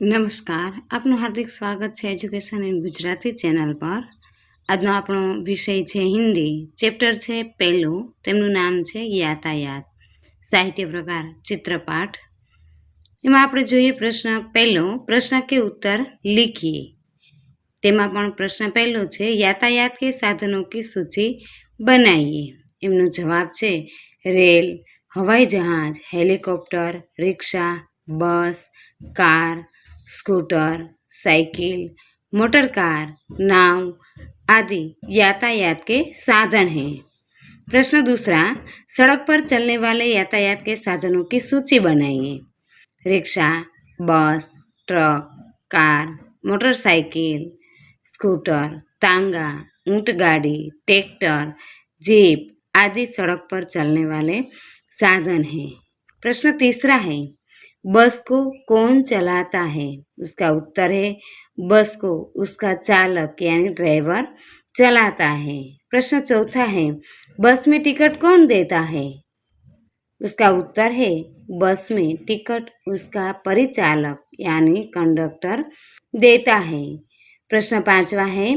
નમસ્કાર, આપનું હાર્દિક સ્વાગત છે એજ્યુકેશન ઇન ગુજરાતી ચેનલ પર. આજનો આપણો વિષય છે હિન્દી. ચેપ્ટર છે પહેલું, તેમનું નામ છે યાતાયાત. સાહિત્ય પ્રકાર ચિત્રપાઠ. એમાં આપણે જોઈએ પ્રશ્ન પહેલો, પ્રશ્ન કે ઉત્તર લીખીએ. તેમાં પણ પ્રશ્ન પહેલો છે યાતાયાત કે સાધનો કી સૂચિ બનાવીએ. એમનો જવાબ છે રેલ, હવાઈ જહાજ, હેલિકોપ્ટર, રિક્ષા, bus, car, scooter, cycle, motor car, नाव आदि यातायात के साधन हैं। प्रश्न दूसरा, सड़क पर चलने वाले यातायात के साधनों की सूची बनाइए। रिक्शा, बस, ट्रक, कार, मोटरसाइकिल, स्कूटर, तांगा, ऊंट गाड़ी, ट्रैक्टर, जीप आदि सड़क पर चलने वाले साधन हैं। प्रश्न तीसरा है, बस को कौन चलाता है? उसका उत्तर है बस को उसका चालक यानी ड्राइवर चलाता है। प्रश्न चौथा है, बस में टिकट कौन देता है? उसका उत्तर है बस में टिकट उसका परिचालक यानी कंडक्टर देता है। प्रश्न पांचवा है,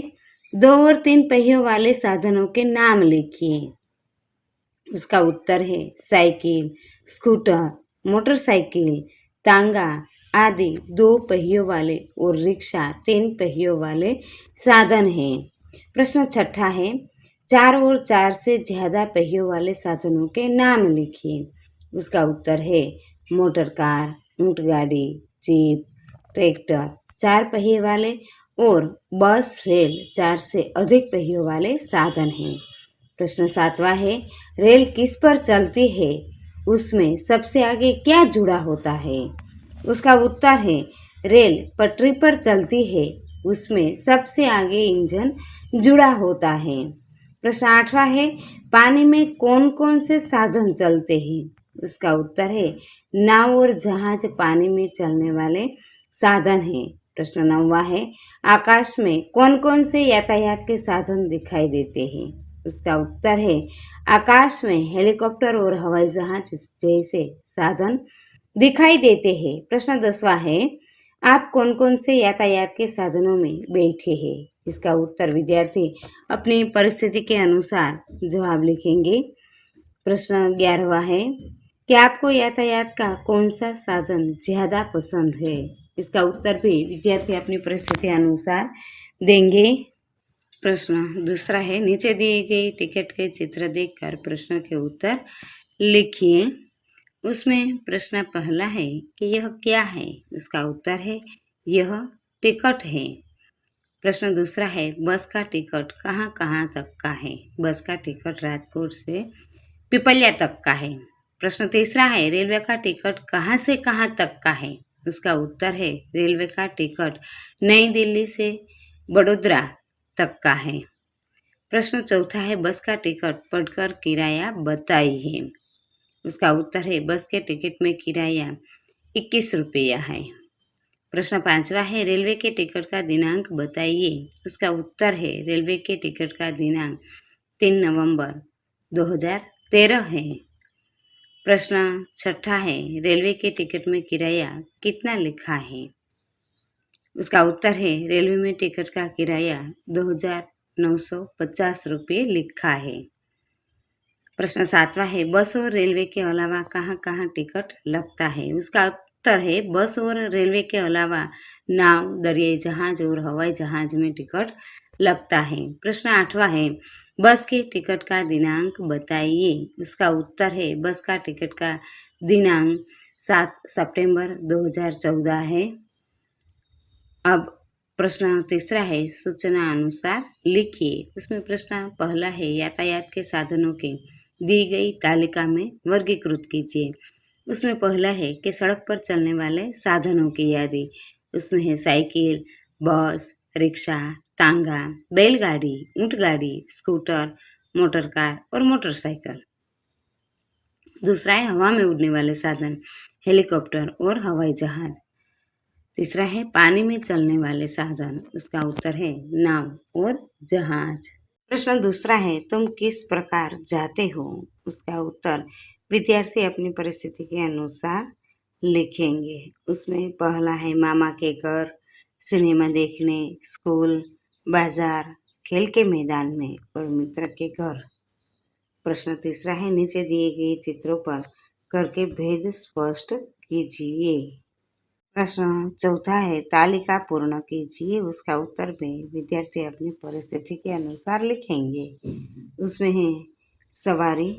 2 और 3 पहियों वाले साधनों के नाम लिखिए। उसका उत्तर है साइकिल, स्कूटर, मोटरसाइकिल, तांगा आदि 2 पहियों वाले और रिक्शा 3 पहियों वाले साधन हैं। प्रश्न छठा है, 4 और 4 से ज़्यादा पहियों वाले साधनों के नाम लिखिए। उसका उत्तर है मोटर कार, ऊंट गाड़ी, जीप, ट्रैक्टर 4 पहिए वाले और बस, रेल 4 से अधिक पहियों वाले साधन हैं। प्रश्न सातवां है, रेल किस पर चलती है? उसमें सबसे आगे क्या जुड़ा होता है? उसका उत्तर है रेल पटरी पर चलती है, उसमें सबसे आगे इंजन जुड़ा होता है। प्रश्न आठवां है, पानी में कौन कौन से साधन चलते हैं? उसका उत्तर है नाव और जहाज पानी में चलने वाले साधन हैं। प्रश्न नौवां है, आकाश में कौन कौन से यातायात के साधन दिखाई देते हैं? उसका उत्तर है आकाश में हेलीकॉप्टर और हवाई जहाज जैसे साधन दिखाई देते हैं। प्रश्न 10वां है, आप कौन कौन से यातायात के साधनों में बैठे हैं? इसका उत्तर विद्यार्थी अपनी परिस्थिति के अनुसार जवाब लिखेंगे। प्रश्न 11वां है कि आपको यातायात का कौन सा साधन ज़्यादा पसंद है? इसका उत्तर भी विद्यार्थी अपनी परिस्थिति अनुसार देंगे। प्रश्न दूसरा है, नीचे दिए गए टिकट के चित्र देखकर प्रश्न के उत्तर लिखिए। उसमें प्रश्न पहला है कि यह क्या है? उसका उत्तर है यह टिकट है। प्रश्न दूसरा है, बस का टिकट कहाँ कहाँ तक का है? बस का टिकट राजकोट से पिपलिया तक का है। प्रश्न तीसरा है, रेलवे का टिकट कहाँ से कहाँ तक का है? उसका उत्तर है रेलवे का टिकट नई दिल्ली से बड़ोदरा तक का है। प्रश्न चौथा है, बस का टिकट पढ़कर किराया बताइए। उसका उत्तर है बस के टिकट में किराया 21 रुपया है। प्रश्न पांचवा है, रेलवे के टिकट का दिनांक बताइए। उसका उत्तर है रेलवे के टिकट का दिनांक 3 नवंबर 2013 है। प्रश्न छठा है, रेलवे के टिकट में किराया कितना लिखा है? उसका उत्तर है रेलवे में टिकट का किराया 2950 रुपये लिखा है। प्रश्न सातवां है, बस और रेलवे के अलावा कहाँ कहाँ टिकट लगता है? उसका उत्तर है बस और रेलवे के अलावा नाव, दरियाई जहाज और हवाई जहाज में टिकट लगता है। प्रश्न आठवां है, बस के टिकट का दिनांक बताइए। उसका उत्तर है बस का टिकट का दिनांक 7 सितंबर 2014 है। अब प्रश्न तीसरा है, सूचना अनुसार लिखिए। उसमें प्रश्न पहला है, यातायात के साधनों के दी गई तालिका में वर्गीकृत कीजिए। उसमें पहला है कि सड़क पर चलने वाले साधनों की यादी। उसमें है साइकिल, बस, रिक्शा, तांगा, बैलगाड़ी, ऊंट गाड़ी, स्कूटर, मोटर कार और मोटरसाइकिल। दूसरा है हवा में उड़ने वाले साधन, हेलीकॉप्टर और हवाई जहाज। तीसरा है पानी में चलने वाले साधन। उसका उत्तर है नाव और जहाज। प्रश्न दूसरा है, तुम किस प्रकार जाते हो? उसका उत्तर विद्यार्थी अपनी परिस्थिति के अनुसार लिखेंगे। उसमें पहला है मामा के घर, सिनेमा देखने, स्कूल, बाजार, खेल के मैदान में और मित्र के घर। प्रश्न तीसरा है नीचे दिए गए चित्रों पर करके भेद स्पष्ट कीजिए। प्रश्न चौथा है तालिका पूर्ण कीजिए, उसका उत्तर में विद्यार्थी अपनी परिस्थिति के अनुसार लिखेंगे। उसमें है सवारी,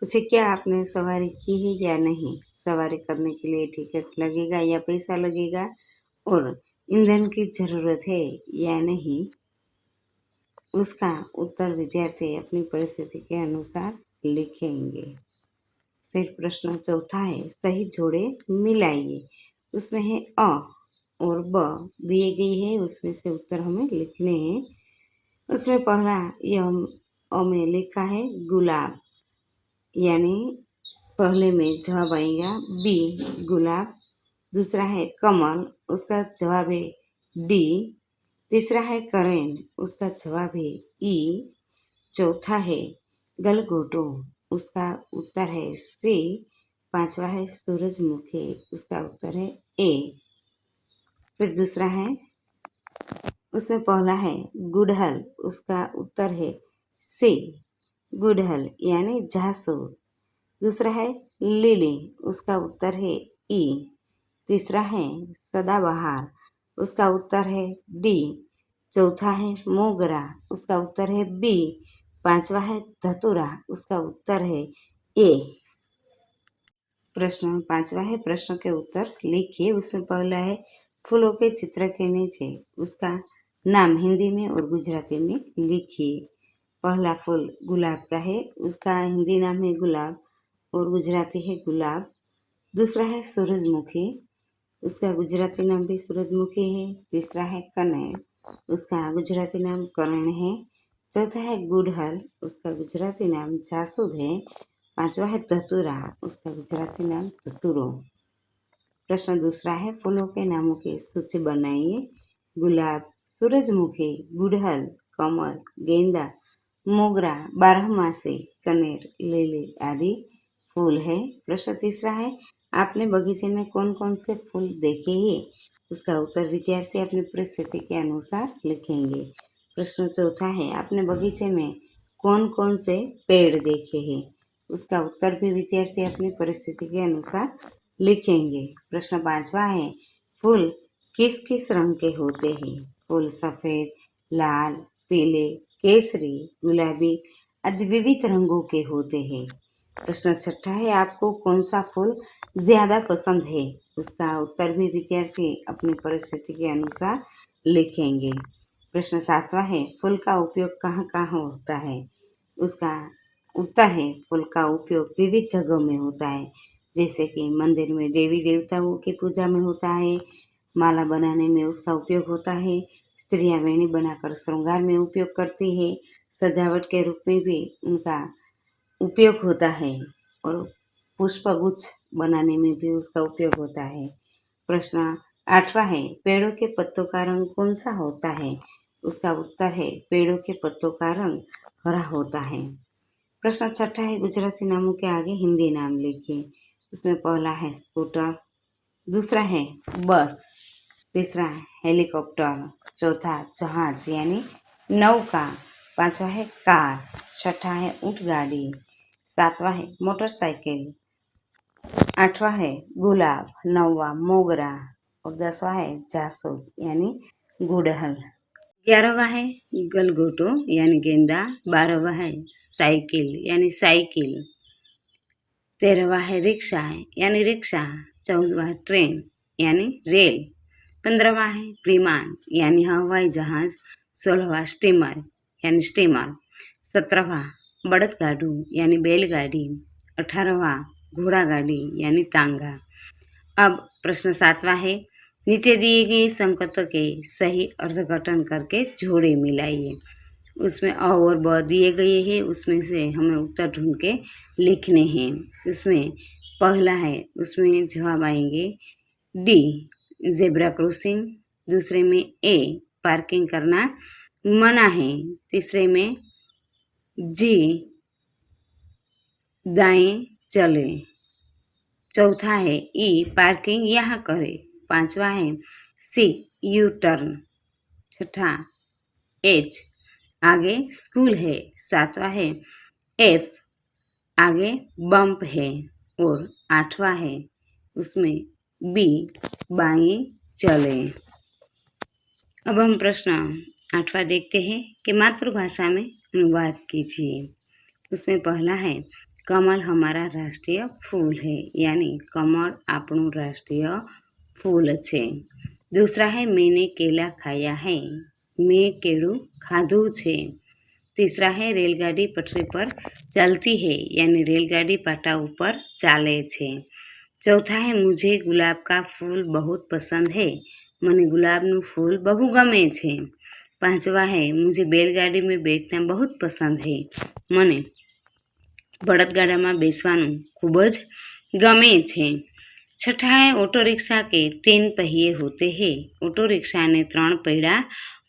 पूछे क्या आपने सवारी की है या नहीं, सवारी करने के लिए टिकट लगेगा या पैसा लगेगा, और ईंधन की ज़रूरत है या नहीं, उसका उत्तर विद्यार्थी अपनी परिस्थिति के अनुसार लिखेंगे। फिर प्रश्न चौथा है सही जोड़े मिलाइए, उसमें है अ और ब दिए गई है, उसमें से उत्तर हमें लिखने हैं। उसमें पहला यह अ में लिखा है गुलाब, यानी पहले में जवाब आएगा बी गुलाब। दूसरा है कमल, उसका जवाब है डी। तीसरा है करेन, उसका जवाब है ई। चौथा है गलगोटो, उसका उत्तर है सी। पांचवा है सूरजमुखी, उसका उत्तर है ए। फिर दूसरा है उसमें पहला है गुड़हल, उसका उत्तर है सी गुड़हल यानी जासूद। दूसरा है लिली, उसका उत्तर है ई। तीसरा है सदाबहार, उसका उत्तर है डी। चौथा है मोगरा, उसका उत्तर है बी। पांचवा है धतूरा, उसका उत्तर है ए। प्रश्न पांचवा है प्रश्न के उत्तर लिखिए, उसमें पहला है फूलों के चित्र के नीचे उसका नाम हिंदी में और गुजराती में लिखिए। पहला फूल गुलाब का है, उसका हिंदी नाम है गुलाब और गुजराती है गुलाब। दूसरा है सूरजमुखी, उसका गुजराती नाम भी सूरजमुखी है। तीसरा है कनेर, उसका गुजराती नाम करण है। चौथा है गुड़हल, उसका गुजराती नाम जासूद है। पांचवा है धतूरा, उसका गुजराती नाम धतूरो। प्रश्न दूसरा है फूलों के नामों की सूची बनाइए। गुलाब, सूरजमुखी, गुड़हल, कमल, गेंदा, मोगरा, बारहमासी, कनेर, लिली आदि फूल है। प्रश्न तीसरा है आपने बगीचे में कौन कौन से फूल देखे हैं, उसका उत्तर विद्यार्थी अपनी परिस्थिति के अनुसार लिखेंगे। प्रश्न चौथा है आपने बगीचे में कौन कौन से पेड़ देखे हैं, उसका उत्तर भी विद्यार्थी अपनी परिस्थिति के अनुसार लिखेंगे। प्रश्न पांचवा है फूल किस किस रंग के होते हैं, फूल सफ़ेद, लाल, पीले, केसरी, गुलाबी आदि विविध रंगों के होते हैं। प्रश्न छठा है आपको कौन सा फूल ज़्यादा पसंद है, उसका उत्तर भी विद्यार्थी अपनी परिस्थिति के अनुसार लिखेंगे। प्रश्न सातवां है फूल का उपयोग कहाँ कहाँ होता है, उसका उत्तर है फूल का उपयोग विविध जगहों में होता है, जैसे कि मंदिर में देवी देवताओं की पूजा में होता है, माला बनाने में उसका उपयोग होता है, स्त्रियां वेणी बनाकर श्रृंगार में उपयोग करती है, सजावट के रूप में भी उनका उपयोग होता है और पुष्पगुच्छ बनाने में भी उसका उपयोग होता है। प्रश्न आठवां है पेड़ों के पत्तों का रंग कौन सा होता है, उसका उत्तर है पेड़ों के पत्तों का रंग हरा होता है। प्रश्न छठा है गुजराती नामों के आगे हिंदी नाम लिखिए। उसमें पहला है स्कूटर, दूसरा है बस, तीसरा है हेलीकॉप्टर, चौथा जहाज यानी नौका, पांचवा है कार, छठा है ऊंट गाड़ी, सातवां है मोटरसाइकिल, आठवां है गुलाब, नौवां मोगरा और दसवां है जासूद यानी गुड़हल। 11वां है गलगोटो यानी गेंदा, 12वां है साइकिल यानी साइकिल, 13वां है रिक्शा यानी रिक्शा, 14वां है ट्रेन यानी रेल, 15वां है विमान यानी हवाई जहाज, 16वां स्टीमर यानी स्टीमर, 17वां बड़दगाडू यानी बैलगाड़ी, 18वां घोड़ा गाड़ी यानी तांगा। अब प्रश्न 7वां है नीचे दिए गए संकेतों के सही अर्थघटन करके जोड़े मिलाइए। उसमें अ और ब दिए गए हैं, उसमें से हमें उत्तर ढूंढ के लिखने हैं। उसमें पहला है उसमें जवाब आएंगे डी जेब्रा क्रॉसिंग, दूसरे में ए पार्किंग करना मना है, तीसरे में जी दाएं चले, चौथा है ई पार्किंग यहाँ करे। पांचवा है सी यू टर्न। छठा एच आगे स्कूल है। सातवां है एफ आगे बम्प है। और आठवां है उसमें बी बाएं चले। अब हम प्रश्न आठवां देखते हैं कि मातृभाषा में अनुवाद कीजिए। उसमें पहला है कमल हमारा राष्ट्रीय फूल है, यानी कमल આપણું राष्ट्रीय फूल છે। दूसरा है मैंने केला खाया है, मैं केळું खाधું છે। तीसरा है रेलगाड़ी पटरी पर चलती है, यानी रेलगाड़ी पाटा ऊपर चाले छे। चौथा है मुझे गुलाब का फूल बहुत पसंद है, मने गुलाबનું फूल बहु गमे छे। पांचवा है मुझे बैलगाड़ी में बैठना बहुत पसंद है, मने बળદગાડામાં બેસવાનું ખૂબ જ ગમે છે। छठा है ऑटो रिक्शा के 3 पहिए होते हैं, ऑटो रिक्शा ने 3 पहिया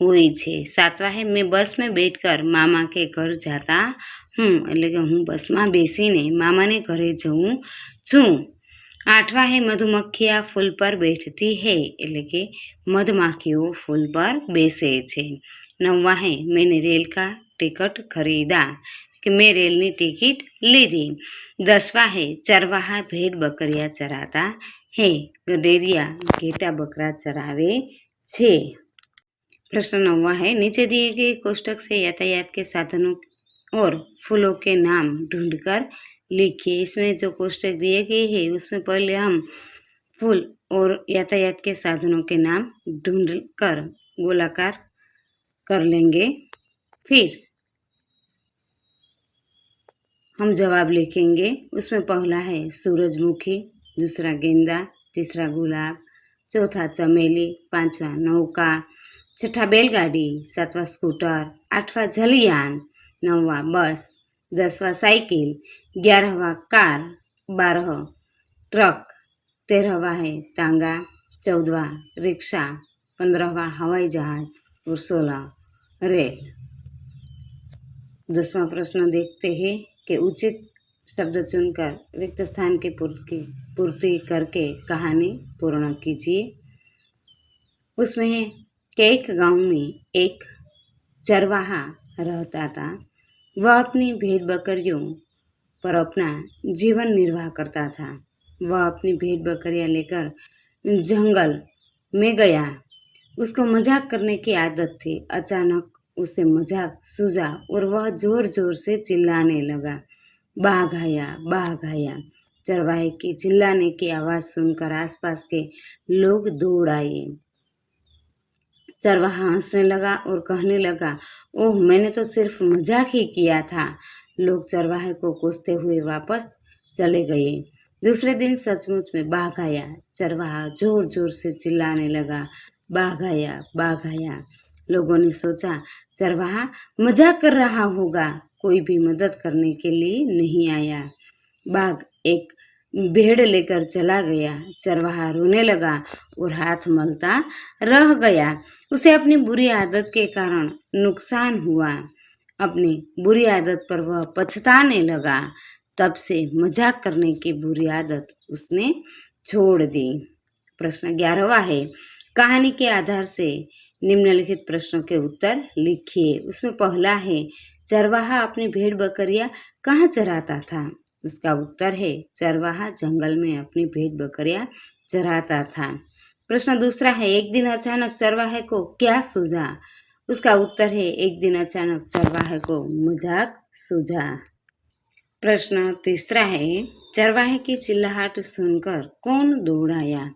हुए छे। सातवा है मैं बस में बैठकर मामा के घर जाता हूँ, એટલે કે હું બસમાં બેસીને મામાને ઘરે જઉં છું। आठवा है मधुमक्खियाँ फूल पर बैठती है, એટલે કે મધમાખીઓ फूल पर બેસે છે। नौवा है मैंने रेल का टिकट खरीदा, कि मैं रेलनी टिकट लीधी। 10वां है चरवाहा भेड़ बकरिया चराता है, गडेरिया घेटा बकरा चरावे छे। प्रश्न 9वां है नीचे दिए गए कोष्टक से यातायात के साधनों और फूलों के नाम ढूंढकर लिखिए। इसमें जो कोष्टक दिए गए हैं उसमें पहले हम फूल और यातायात के साधनों के नाम ढूंढकर गोलाकार कर लेंगे, फिर हम जवाब लिखेंगे। उसमें पहला है सूरजमुखी, दूसरा गेंदा, तीसरा गुलाब, चौथा चमेली, पांचवा नौका, छठा बैलगाड़ी, सातवां स्कूटर, आठवां जलयान, नौवां बस, 10वां साइकिल, 11वां कार, 12 ट्रक, 13वां है तांगा, 14वां रिक्शा, 15वां हवाई जहाज और 16 रेल। 10वां प्रश्न देखते हैं कि उचित शब्द चुनकर रिक्त स्थान की पूर्ति करके कहानी पूर्ण कीजिए। उसमें है कि एक गांव में एक चरवाहा रहता था। वह अपनी भेड़ बकरियों पर अपना जीवन निर्वाह करता था। वह अपनी भेड़ बकरियां लेकर जंगल में गया। उसको मजाक करने की आदत थी। अचानक उसे मजाक सूझा और वह जोर जोर से चिल्लाने लगा, बाघ आया, बाघ आया। चरवाहे की चिल्लाने की आवाज़ सुनकर आसपास के लोग दौड़ आए। चरवाहा हंसने लगा और कहने लगा, ओह मैंने तो सिर्फ मजाक ही किया था। लोग चरवाहे को कोसते हुए वापस चले गए। दूसरे दिन सचमुच में बाघ आया। चरवाहा जोर जोर से चिल्लाने लगा, बाघ आया, बाघ आया। लोगों ने सोचा चरवाहा मजाक कर रहा होगा, कोई भी मदद करने के लिए नहीं आया। बाघ एक भेड़ लेकर चला गया। चरवाहा रोने लगा और हाथ मलता रह गया। उसे अपनी बुरी आदत के कारण नुकसान हुआ। अपनी बुरी आदत पर वह पछताने लगा। तब से मजाक करने की बुरी आदत उसने छोड़ दी। प्रश्न 11वां है कहानी के आधार से निम्नलिखित प्रश्नों के उत्तर लिखिए। उसमें पहला है चरवाहा अपनी भेड़ बकरियां कहाँ चराता था। उसका उत्तर है चरवाहा जंगल में अपनी भेड़ बकरियां चराता था। प्रश्न दूसरा है एक दिन अचानक चरवाहे को क्या सूझा। उसका उत्तर है एक दिन अचानक चरवाहे को मजाक सूझा। प्रश्न तीसरा है चरवाहे की चिल्लाहट सुनकर कौन दौड़ आया।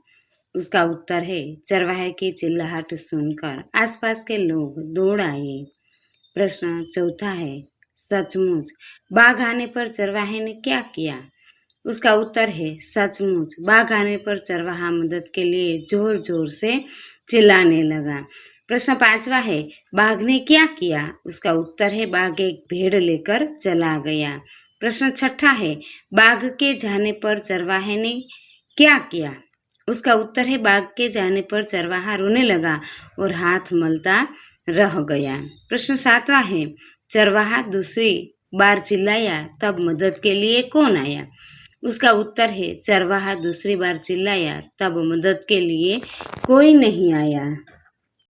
उसका उत्तर है चरवाहे की चिल्लाहट सुनकर आसपास के लोग दौड़ आए। प्रश्न चौथा है सचमुच बाघ आने पर चरवाहे ने क्या किया। उसका उत्तर है सचमुच बाघ आने पर चरवाहा मदद के लिए जोर जोर से चिल्लाने लगा। प्रश्न पांचवा है बाघ ने क्या किया। उसका उत्तर है बाघ एक भेड़ लेकर चला गया। प्रश्न छठा है बाघ के जाने पर चरवाहे ने क्या किया। उसका उत्तर है बाघ के जाने पर चरवाहा रोने लगा और हाथ मलता रह गया। प्रश्न सातवां है चरवाहा दूसरी बार चिल्लाया तब मदद के लिए कौन आया। उसका उत्तर है चरवाहा दूसरी बार चिल्लाया, तब मदद के लिए कोई नहीं आया।